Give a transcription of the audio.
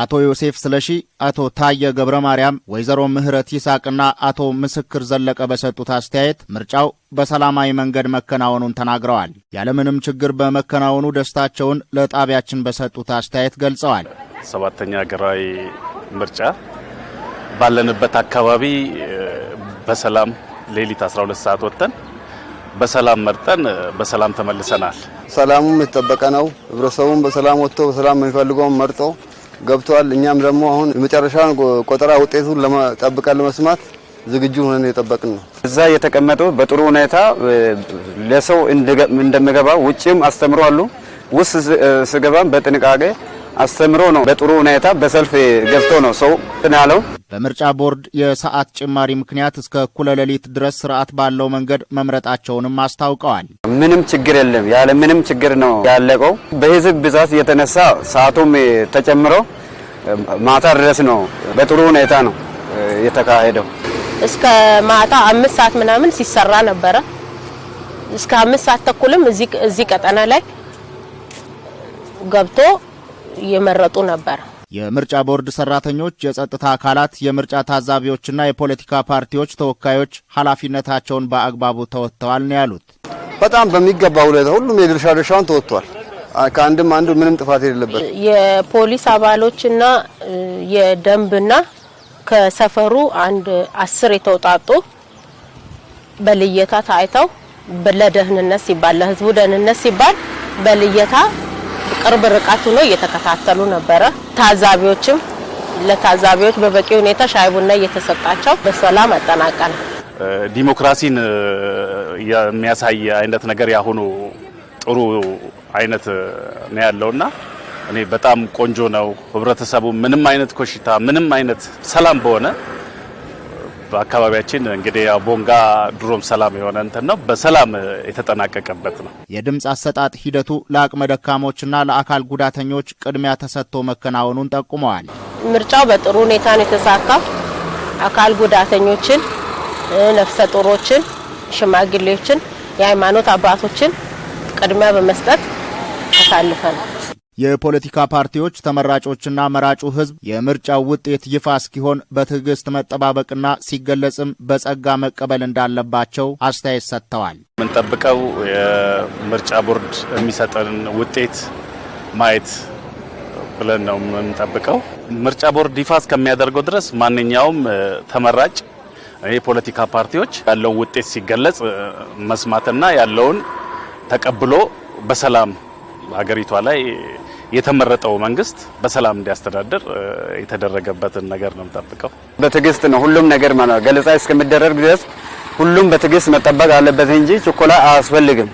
አቶ ዮሴፍ ስለሺ፣ አቶ ታየ ገብረ ማርያም፣ ወይዘሮ ምህረት ይሳቅና አቶ ምስክር ዘለቀ በሰጡት አስተያየት ምርጫው በሰላማዊ መንገድ መከናወኑን ተናግረዋል። ያለምንም ችግር በመከናወኑ ደስታቸውን ለጣቢያችን በሰጡት አስተያየት ገልጸዋል። ሰባተኛ ሀገራዊ ምርጫ ባለንበት አካባቢ በሰላም ሌሊት 12 ሰዓት ወጥተን በሰላም መርጠን በሰላም ተመልሰናል። ሰላሙም የተጠበቀ ነው። ህብረተሰቡም በሰላም ወጥቶ በሰላም የሚፈልገውን መርጦ ገብቷል። እኛም ደግሞ አሁን የመጨረሻውን ቆጠራ ውጤቱን ለማጠብቀን ለመስማት ዝግጁ ሆነን እየጠበቅን ነው። እዛ የተቀመጡ በጥሩ ሁኔታ ለሰው እንደሚገባ ውጪም አስተምሯሉ። ውስጥ ስገባም በጥንቃቄ አስተምሮ ነው። በጥሩ ሁኔታ በሰልፍ ገብቶ ነው ሰው ያለው። በምርጫ ቦርድ የሰዓት ጭማሪ ምክንያት እስከ እኩለ ሌሊት ድረስ ስርዓት ባለው መንገድ መምረጣቸውንም አስታውቀዋል። ምንም ችግር የለም፣ ያለ ምንም ችግር ነው ያለቀው። በህዝብ ብዛት የተነሳ ሰዓቱም ተጨምሮ ማታ ድረስ ነው በጥሩ ሁኔታ ነው የተካሄደው። እስከ ማታ 5 ሰዓት ምናምን ሲሰራ ነበረ። እስከ 5 ሰዓት ተኩልም እዚህ ቀጠና ላይ ገብቶ እየመረጡ ነበር። የምርጫ ቦርድ ሰራተኞች፣ የጸጥታ አካላት፣ የምርጫ ታዛቢዎችና የፖለቲካ ፓርቲዎች ተወካዮች ኃላፊነታቸውን በአግባቡ ተወጥተዋል ነው ያሉት። በጣም በሚገባ ሁኔታ ሁሉም የድርሻውን ተወጥቷል። ከአንድም አንዱ ምንም ጥፋት የሌለበት የፖሊስ አባሎችና የደንብና ከሰፈሩ 10 የተውጣጡ በልየታ ታይተው ለደህንነት ሲባል ለህዝቡ ደህንነት ሲባል በልየታ ቅርብ ርቀት ሆኖ እየተከታተሉ ነበረ። ለታዛቢዎች በበቂ ሁኔታ ሻይ ቡና እየተሰጣቸው በሰላም አጠናቀናል። ዲሞክራሲን የሚያሳይ አይነት ነገር ያሁኑ ጥሩ አይነት ነው ያለውና እኔ በጣም ቆንጆ ነው። ህብረተሰቡ ምንም አይነት ኮሽታ ምንም አይነት ሰላም በሆነ በአካባቢያችን እንግዲህ ቦንጋ ድሮም ሰላም የሆነ እንትን ነው በሰላም የተጠናቀቀበት ነው። የድምጽ አሰጣጥ ሂደቱ ለአቅመ ደካሞችና ለአካል ጉዳተኞች ቅድሚያ ተሰጥቶ መከናወኑን ጠቁመዋል። ምርጫው በጥሩ ሁኔታ ነው የተሳካው። አካል ጉዳተኞችን፣ ነፍሰ ጡሮችን፣ ሽማግሌዎችን፣ የሃይማኖት አባቶችን ቅድሚያ በመስጠት ተሳልፈናል። የፖለቲካ ፓርቲዎች ተመራጮችና መራጩ ህዝብ የምርጫው ውጤት ይፋ እስኪሆን በትዕግስት መጠባበቅና ሲገለጽም በጸጋ መቀበል እንዳለባቸው አስተያየት ሰጥተዋል። የምንጠብቀው የምርጫ ቦርድ የሚሰጠን ውጤት ማየት ብለን ነው የምንጠብቀው። ምርጫ ቦርድ ይፋ እስከሚያደርገው ድረስ ማንኛውም ተመራጭ የፖለቲካ ፓርቲዎች ያለውን ውጤት ሲገለጽ መስማትና ያለውን ተቀብሎ በሰላም ሀገሪቷ ላይ የተመረጠው መንግስት በሰላም እንዲያስተዳድር የተደረገበትን ነገር ነው የምንጠብቀው። በትዕግስት ነው ሁሉም ነገር ማለት ገለጻ እስከሚደረግ ድረስ ሁሉም በትዕግስት መጠበቅ አለበት እንጂ ችኮላ አያስፈልግም።